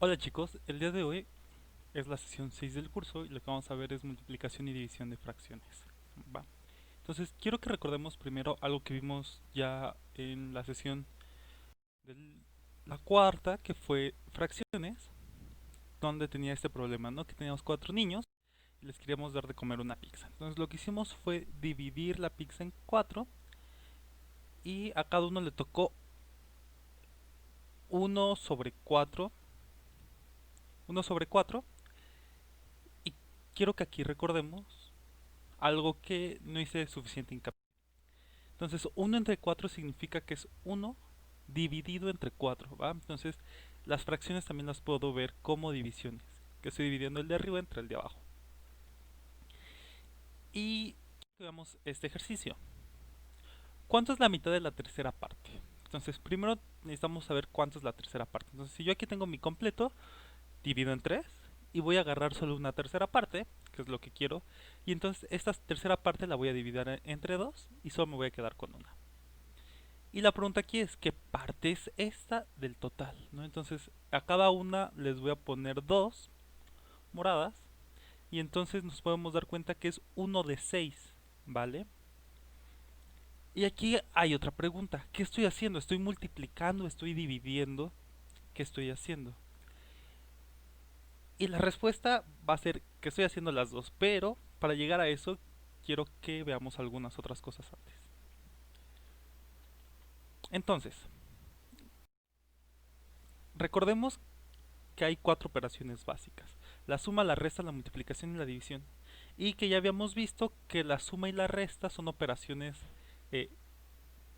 Hola chicos, el día de hoy es la sesión 6 del curso y lo que vamos a ver es multiplicación y división de fracciones. Va. Entonces quiero que recordemos primero algo que vimos ya en la sesión de la cuarta, que fue fracciones, donde tenía este problema, ¿no? Que teníamos cuatro niños y les queríamos dar de comer una pizza. Entonces lo que hicimos fue dividir la pizza en cuatro y a cada uno le tocó uno sobre 4, uno sobre 4, y quiero que aquí recordemos algo que no hice suficiente hincapié. Entonces, uno entre 4 significa que es uno dividido entre 4, ¿va? Entonces, las fracciones también las puedo ver como divisiones, que estoy dividiendo el de arriba entre el de abajo. Y veamos este ejercicio. ¿Cuánto es la mitad de la tercera parte? Entonces, primero necesitamos saber cuánto es la tercera parte. Entonces, si yo aquí tengo mi completo, divido en 3 y voy a agarrar solo una tercera parte, que es lo que quiero, y entonces esta tercera parte la voy a dividir entre 2 y solo me voy a quedar con una. Y la pregunta aquí es, ¿qué parte es esta del total? ¿No? Entonces, a cada una les voy a poner dos moradas. Y entonces nos podemos dar cuenta que es uno de 6, ¿vale? Y aquí hay otra pregunta. ¿Qué estoy haciendo? ¿Estoy multiplicando? ¿Estoy dividiendo? ¿Qué estoy haciendo? Y la respuesta va a ser que estoy haciendo las dos. Pero para llegar a eso, quiero que veamos algunas otras cosas antes. Entonces, recordemos que hay cuatro operaciones básicas: la suma, la resta, la multiplicación y la división. Y que ya habíamos visto que la suma y la resta son operaciones eh,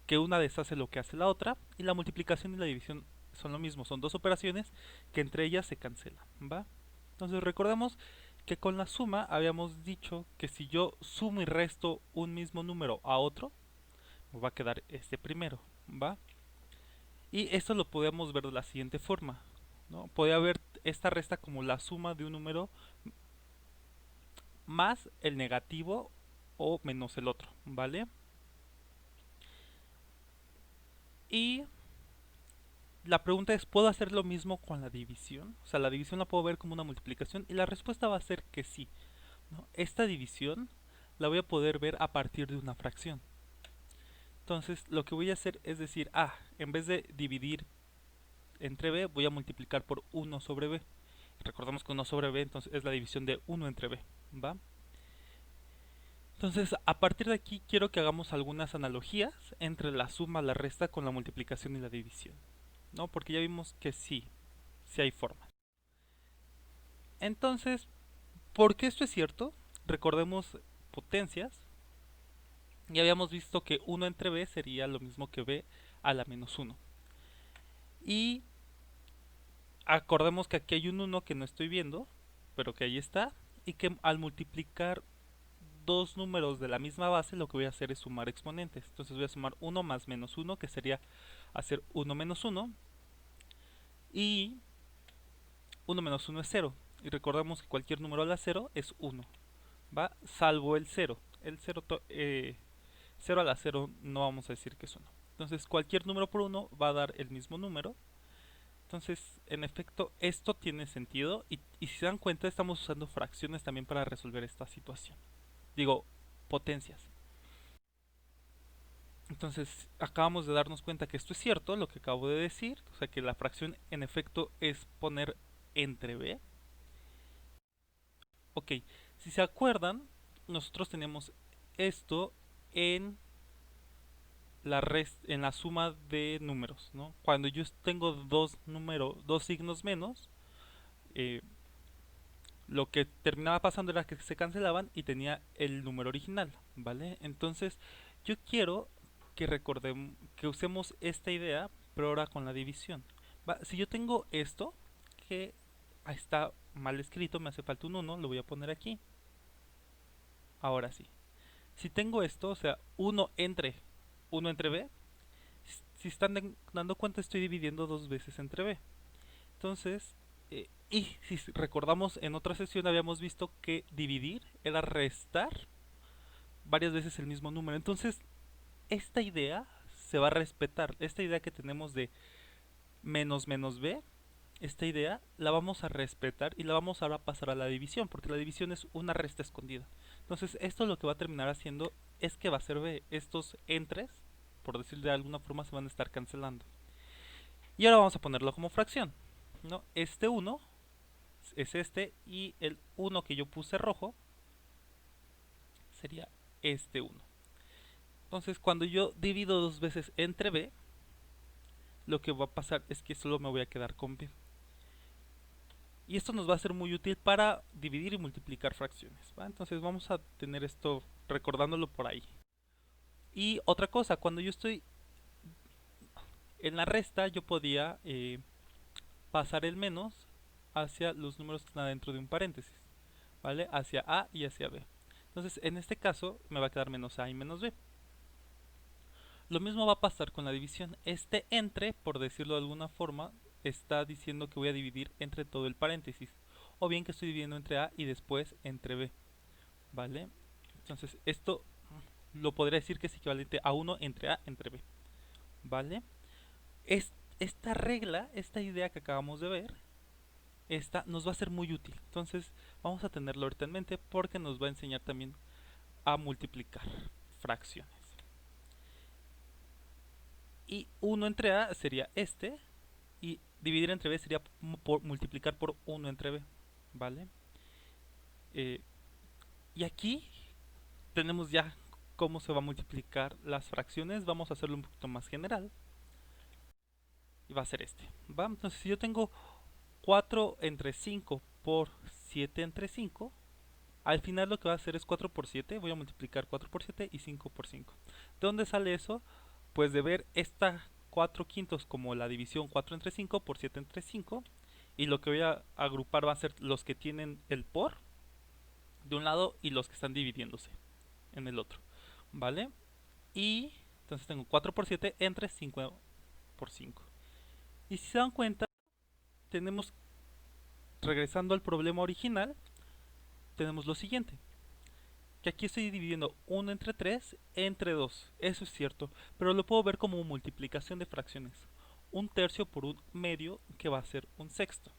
que una deshace lo que hace la otra, y la multiplicación y la división son lo mismo, son dos operaciones que entre ellas se cancelan, ¿va? Entonces recordemos que con la suma habíamos dicho que si yo sumo y resto un mismo número a otro, me va a quedar este primero, ¿va? Y esto lo podemos ver de la siguiente forma, ¿no? Podría ver esta resta como la suma de un número más el negativo o menos el otro, ¿vale? Y la pregunta es, ¿puedo hacer lo mismo con la división? O sea, la división la puedo ver como una multiplicación, y la respuesta va a ser que sí, ¿no? Esta división la voy a poder ver a partir de una fracción. Entonces, lo que voy a hacer es decir, en vez de dividir entre b, voy a multiplicar por uno sobre b. Recordamos que uno sobre b entonces es la división de uno entre b, ¿va? Entonces, a partir de aquí quiero que hagamos algunas analogías entre la suma, la resta con la multiplicación y la división, ¿no? Porque ya vimos que sí, sí hay formas. Entonces, ¿por qué esto es cierto? Recordemos potencias. Ya habíamos visto que uno entre b sería lo mismo que b a la menos uno. Y acordemos que aquí hay un uno que no estoy viendo, pero que ahí está. Y que al multiplicar dos números de la misma base, lo que voy a hacer es sumar exponentes. Entonces voy a sumar uno más menos uno, que sería hacer uno menos uno. Y uno menos uno es cero. Y recordemos que cualquier número a la cero es uno, ¿va? Salvo el cero. El 0, 0 a la cero no vamos a decir que es uno. Entonces cualquier número por uno va a dar el mismo número. Entonces, en efecto, esto tiene sentido. Y si se dan cuenta, estamos usando fracciones también para resolver esta situación. Digo, potencias. Entonces, acabamos de darnos cuenta que esto es cierto, lo que acabo de decir. O sea, que la fracción en efecto es poner entre b. Ok, si se acuerdan, nosotros tenemos esto en en la suma de números, ¿no? Cuando yo tengo dos signos menos, eh, lo que terminaba pasando era que se cancelaban y tenía el número original, ¿vale? Entonces, yo quiero que recordemos, que usemos esta idea, pero ahora con la división. Si yo tengo esto, que está mal escrito, me hace falta un uno, lo voy a poner aquí. Ahora sí. Si tengo esto, o sea, uno entre b, si están dando cuenta, estoy dividiendo dos veces entre b. Entonces, y si recordamos, en otra sesión habíamos visto que dividir era restar varias veces el mismo número. Entonces, esta idea se va a respetar. Esta idea que tenemos de menos menos b esta idea la vamos a respetar y la vamos ahora a pasar a la división, porque la división es una resta escondida. Entonces esto lo que va a terminar haciendo es que va a ser b. Estos entres, por decirlo de alguna forma, se van a estar cancelando. Y ahora vamos a ponerlo como fracción, ¿no? Este 1 es este y el 1 que yo puse rojo sería este 1. Entonces cuando yo divido dos veces entre b, lo que va a pasar es que solo me voy a quedar con b. Y esto nos va a ser muy útil para dividir y multiplicar fracciones, ¿va? Entonces vamos a tener esto recordándolo por ahí. Y otra cosa, cuando yo estoy en la resta, yo podía pasar el menos hacia los números que están dentro de un paréntesis, ¿vale? Hacia A y hacia B. Entonces en este caso me va a quedar menos A y menos B. Lo mismo va a pasar con la división. Este entre, por decirlo de alguna forma, está diciendo que voy a dividir entre todo el paréntesis. O bien que estoy dividiendo entre A y después entre B. ¿Vale? Entonces esto lo podría decir que es equivalente a 1 entre A entre B. ¿Vale? Esta regla, esta idea que acabamos de ver, esta nos va a ser muy útil. Entonces vamos a tenerlo ahorita en mente porque nos va a enseñar también a multiplicar fracciones. Y 1 entre A sería este. Y dividir entre B sería multiplicar por 1 entre B. ¿Vale? Y aquí tenemos ya cómo se va a multiplicar las fracciones. Vamos a hacerlo un poquito más general. Y va a ser este. ¿Va? Entonces si yo tengo 4 entre 5 por 7 entre 5, al final lo que va a hacer es 4 por 7. Voy a multiplicar 4 por 7 y 5 por 5. ¿De dónde sale eso? Pues de ver esta 4 quintos como la división 4 entre 5 por 7 entre 5. Y lo que voy a agrupar va a ser los que tienen el por de un lado y los que están dividiéndose en el otro. ¿Vale? Y entonces tengo 4 por 7 entre 5 por 5. Y si se dan cuenta, tenemos, regresando al problema original, tenemos lo siguiente. Que aquí estoy dividiendo 1 entre 3 entre 2. Eso es cierto, pero lo puedo ver como multiplicación de fracciones. Un tercio por un medio, que va a ser un sexto.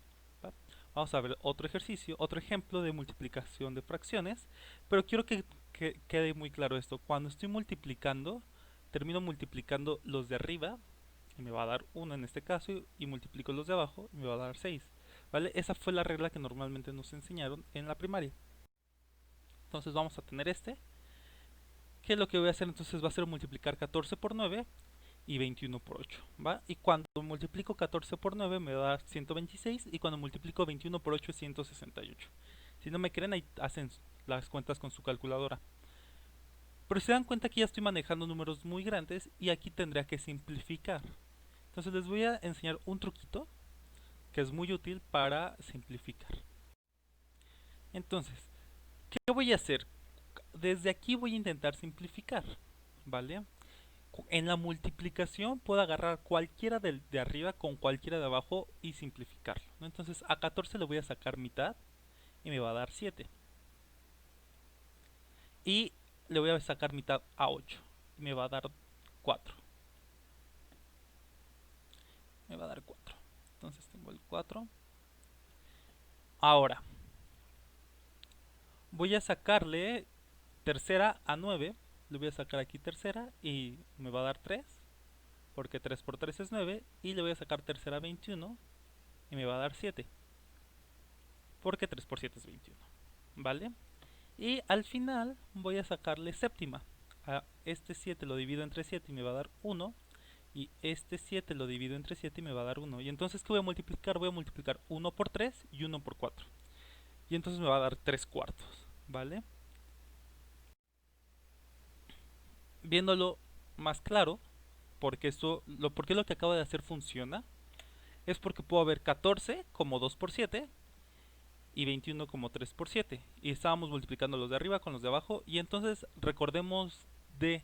¿Va? Vamos a ver otro ejercicio, otro ejemplo de multiplicación de fracciones, pero quiero que quede muy claro esto. Cuando estoy multiplicando, termino multiplicando los de arriba, y me va a dar 1 en este caso, y multiplico los de abajo, y me va a dar 6. ¿Vale? Esa fue la regla que normalmente nos enseñaron en la primaria. Entonces vamos a tener este, que lo que voy a hacer entonces va a ser multiplicar 14 por 9 y 21 por 8, ¿va? Y cuando multiplico 14 por 9 me va a dar 126 y cuando multiplico 21 por 8 es 168. Si no me creen, ahí hacen las cuentas con su calculadora. Pero si se dan cuenta que ya estoy manejando números muy grandes y aquí tendría que simplificar. Entonces les voy a enseñar un truquito que es muy útil para simplificar. Entonces, ¿qué voy a hacer? Desde aquí voy a intentar simplificar, ¿vale? En la multiplicación puedo agarrar cualquiera de arriba con cualquiera de abajo y simplificarlo, ¿no? Entonces a 14 le voy a sacar mitad y me va a dar 7. Y le voy a sacar mitad a 8 y me va a dar 4. Me va a dar 4. Entonces tengo el 4. Ahora voy a sacarle tercera a 9. Le voy a sacar aquí tercera y me va a dar 3. Porque 3 por 3 es 9. Y le voy a sacar tercera a 21 y me va a dar 7. Porque 3 por 7 es 21. ¿Vale? Y al final voy a sacarle séptima. A este 7 lo divido entre 7 y me va a dar 1. Y este 7 lo divido entre 7 y me va a dar 1. Y entonces, ¿qué voy a multiplicar? Voy a multiplicar 1 por 3 y 1 por 4. Y entonces me va a dar 3 cuartos. ¿Vale? Viéndolo más claro, porque porque lo que acabo de hacer funciona, es porque puedo ver 14 como 2 por 7 y 21 como 3 por 7. Y estábamos multiplicando los de arriba con los de abajo. Y entonces recordemos de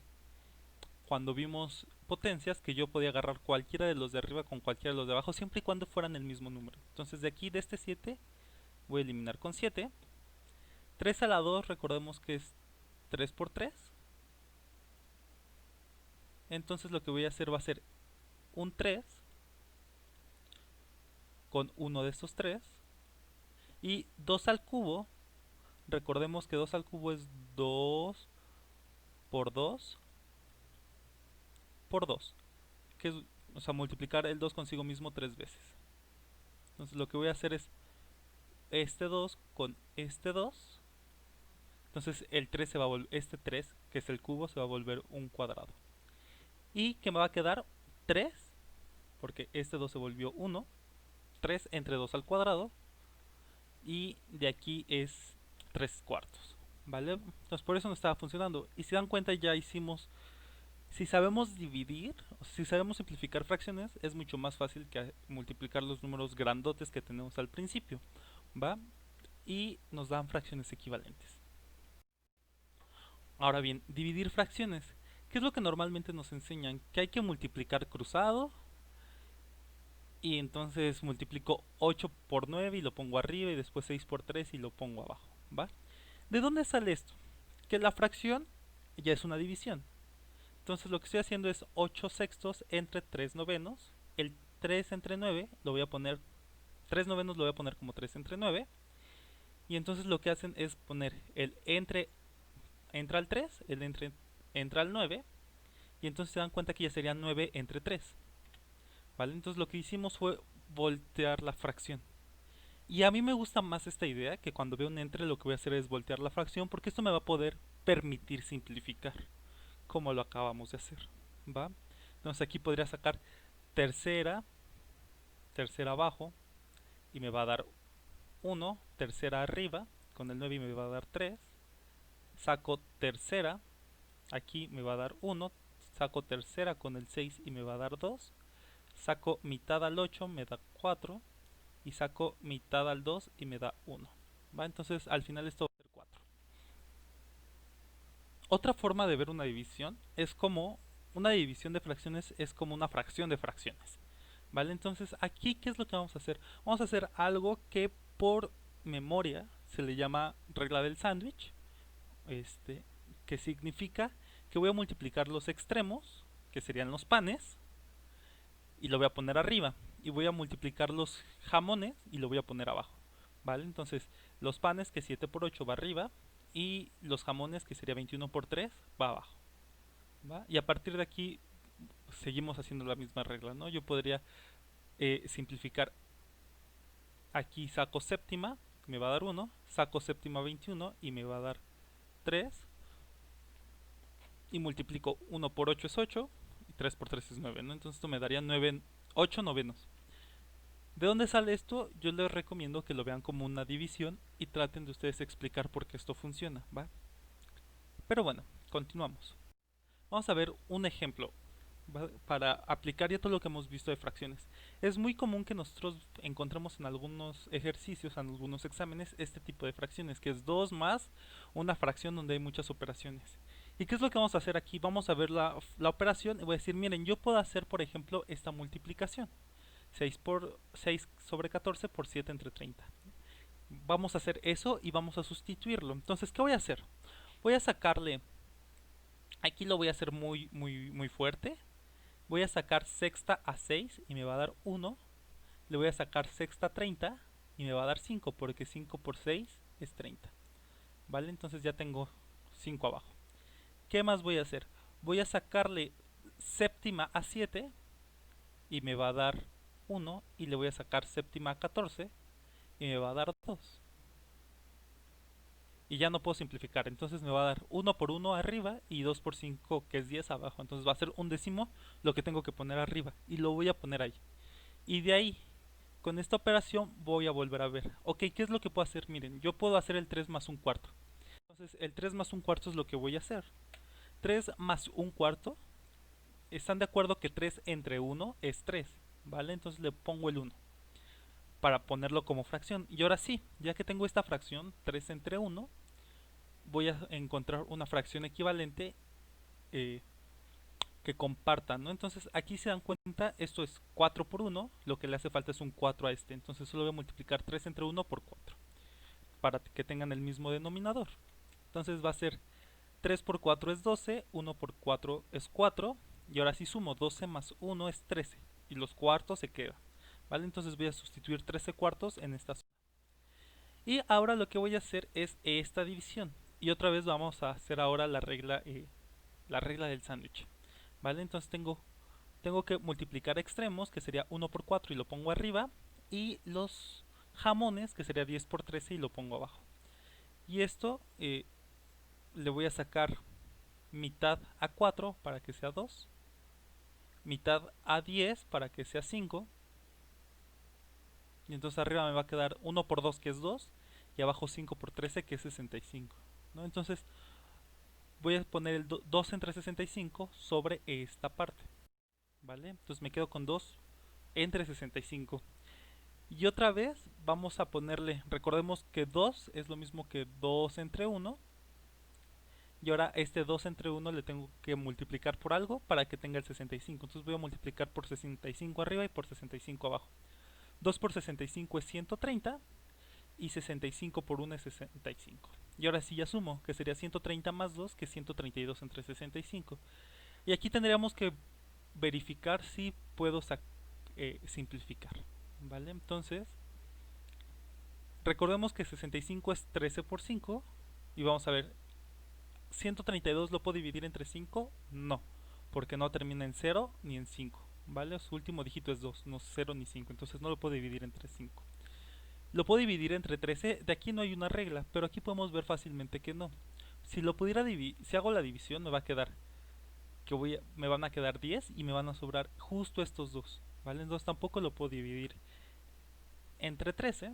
cuando vimos potencias que yo podía agarrar cualquiera de los de arriba con cualquiera de los de abajo siempre y cuando fueran el mismo número. Entonces de aquí, de este 7, voy a eliminar con 7. 3 a la 2 recordemos que es 3 por 3. Entonces lo que voy a hacer va a ser un 3 con uno de estos tres. Y 2 al cubo, recordemos que 2 al cubo es 2 por 2 por 2, que es, o sea, multiplicar el 2 consigo mismo 3 veces. Entonces lo que voy a hacer es este 2 con este 2. Entonces el 3 se va a volver, este 3, que es el cubo, se va a volver un cuadrado. Y que me va a quedar 3, porque este 2 se volvió 1. 3 entre 2 al cuadrado. Y de aquí es 3 cuartos. ¿Vale? Entonces por eso no estaba funcionando. Y si dan cuenta ya hicimos... Si sabemos dividir, o si sabemos simplificar fracciones, es mucho más fácil que multiplicar los números grandotes que tenemos al principio. ¿Va? Y nos dan fracciones equivalentes. Ahora bien, dividir fracciones. ¿Qué es lo que normalmente nos enseñan? Que hay que multiplicar cruzado. Y entonces multiplico 8 por 9 y lo pongo arriba. Y después 6 por 3 y lo pongo abajo. ¿Va? ¿De dónde sale esto? Que la fracción ya es una división. Entonces lo que estoy haciendo es 8 sextos entre 3 novenos. El 3 entre 9 lo voy a poner, 3 novenos lo voy a poner como 3 entre 9. Y entonces lo que hacen es poner el entre, entra al 3, el entre, entra al 9. Y entonces se dan cuenta que ya sería 9 entre 3. ¿Vale? Entonces lo que hicimos fue voltear la fracción. Y a mí me gusta más esta idea, que cuando veo un entre lo que voy a hacer es voltear la fracción, porque esto me va a poder permitir simplificar, como lo acabamos de hacer. ¿Va? Entonces aquí podría sacar tercera, tercera abajo, y me va a dar 1, tercera arriba, con el 9 y me va a dar 3, saco tercera, aquí me va a dar 1, saco tercera con el 6 y me va a dar 2, saco mitad al 8, me da 4, y saco mitad al 2 y me da 1. ¿Va? Entonces al final esto va a ser 4. Otra forma de ver una división es como una división de fracciones es como una fracción de fracciones. ¿Vale? Entonces aquí, ¿qué es lo que vamos a hacer? Vamos a hacer algo que por memoria se le llama regla del sándwich, que significa que voy a multiplicar los extremos, que serían los panes, y lo voy a poner arriba. Y voy a multiplicar los jamones y lo voy a poner abajo. ¿Vale? Entonces, los panes, que 7 por 8 va arriba, y los jamones, que sería 21 por 3, va abajo. ¿Va? Y a partir de aquí seguimos haciendo la misma regla, ¿no? Yo podría simplificar. Aquí saco séptima, me va a dar 1, saco séptima 21 y me va a dar 3, y multiplico 1 por 8 es 8, y 3 por 3 es 9, ¿no? Entonces esto me daría 9, 8 novenos. ¿De dónde sale esto? Yo les recomiendo que lo vean como una división y traten de ustedes explicar por qué esto funciona, ¿va? Pero bueno, continuamos. Vamos a ver un ejemplo, ¿va? Para aplicar ya todo lo que hemos visto de fracciones. Es muy común que nosotros encontremos en algunos ejercicios, en algunos exámenes, este tipo de fracciones, que es 2 más una fracción donde hay muchas operaciones. ¿Y qué es lo que vamos a hacer aquí? Vamos a ver la operación y voy a decir, miren, yo puedo hacer, por ejemplo, esta multiplicación. 6 sobre 14 por 7 entre 30. Vamos a hacer eso y vamos a sustituirlo. Entonces, ¿qué voy a hacer? Voy a sacarle, aquí lo voy a hacer muy fuerte. Voy a sacar sexta a 6 y me va a dar 1. Le voy a sacar sexta a 30 y me va a dar 5, porque 5 por 6 es 30. ¿Vale? Entonces ya tengo 5 abajo. ¿Qué más voy a hacer? Voy a sacarle séptima a 7 y me va a dar 1, y le voy a sacar séptima a 14 y me va a dar 2. Y ya no puedo simplificar, entonces me va a dar 1 por 1 arriba y 2 por 5, que es 10, abajo. Entonces va a ser un décimo lo que tengo que poner arriba, y lo voy a poner ahí. Y de ahí, con esta operación voy a volver a ver, ok, ¿qué es lo que puedo hacer? Miren, yo puedo hacer el 3 más un cuarto. Entonces el 3 más un cuarto es lo que voy a hacer. 3 más un cuarto, ¿están de acuerdo que 3 entre 1 es 3? ¿Vale? Entonces le pongo el 1 para ponerlo como fracción. Y ahora sí, ya que tengo esta fracción, 3 entre 1, voy a encontrar una fracción equivalente eh, que compartan, ¿no? Entonces aquí se dan cuenta, esto es 4 por 1, lo que le hace falta es un 4 a este. Entonces solo voy a multiplicar 3 entre 1 por 4, para que tengan el mismo denominador. Entonces va a ser 3 por 4 es 12, 1 por 4 es 4, y ahora sí sumo, 12 más 1 es 13, y los cuartos se quedan. ¿vale? Entonces voy a sustituir 13 cuartos en esta zona. Y ahora lo que voy a hacer es esta división. Y otra vez vamos a hacer ahora la regla del sándwich, ¿vale? Entonces tengo que multiplicar extremos, que sería 1 por 4 y lo pongo arriba, y los jamones, que sería 10 por 13 y lo pongo abajo. Y esto le voy a sacar mitad a 4 para que sea 2, mitad a 10 para que sea 5, y entonces arriba me va a quedar 1 por 2 que es 2, y abajo 5 por 13 que es 65, ¿no? Entonces voy a poner el 2 entre 65 sobre esta parte, ¿vale? Entonces me quedo con 2 entre 65. Y otra vez vamos a ponerle, recordemos que 2 es lo mismo que 2 entre 1. Y ahora este 2 entre 1 le tengo que multiplicar por algo para que tenga el 65. Entonces voy a multiplicar por 65 arriba y por 65 abajo. 2 por 65 es 130 y 65 por 1 es 65. Y ahora sí ya sumo, que sería 130 más 2, que es 132 entre 65. Y aquí tendríamos que verificar si puedo simplificar, ¿vale? Entonces, recordemos que 65 es 13 por 5 y vamos a ver, 132 lo puedo dividir entre 5, no, porque no termina en 0 ni en 5, ¿vale? Su último dígito es 2, no 0 ni 5, entonces no lo puedo dividir entre 5. Lo puedo dividir entre 13, de aquí no hay una regla, pero aquí podemos ver fácilmente que no. Si lo pudiera dividir, si hago la división me va a quedar me van a quedar 10 y me van a sobrar justo estos dos, ¿vale? Entonces tampoco lo puedo dividir entre 13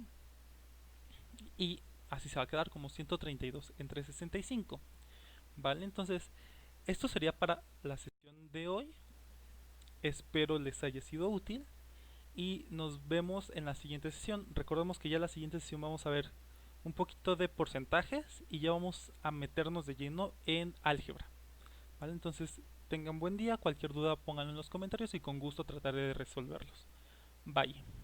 y así se va a quedar como 132 entre 65, ¿vale? Entonces esto sería para la sesión de hoy. Espero les haya sido útil y nos vemos en la siguiente sesión. Recordemos que ya en la siguiente sesión vamos a ver un poquito de porcentajes y ya vamos a meternos de lleno en álgebra, ¿vale? Entonces tengan buen día, cualquier duda pónganlo en los comentarios y con gusto trataré de resolverlos. Bye.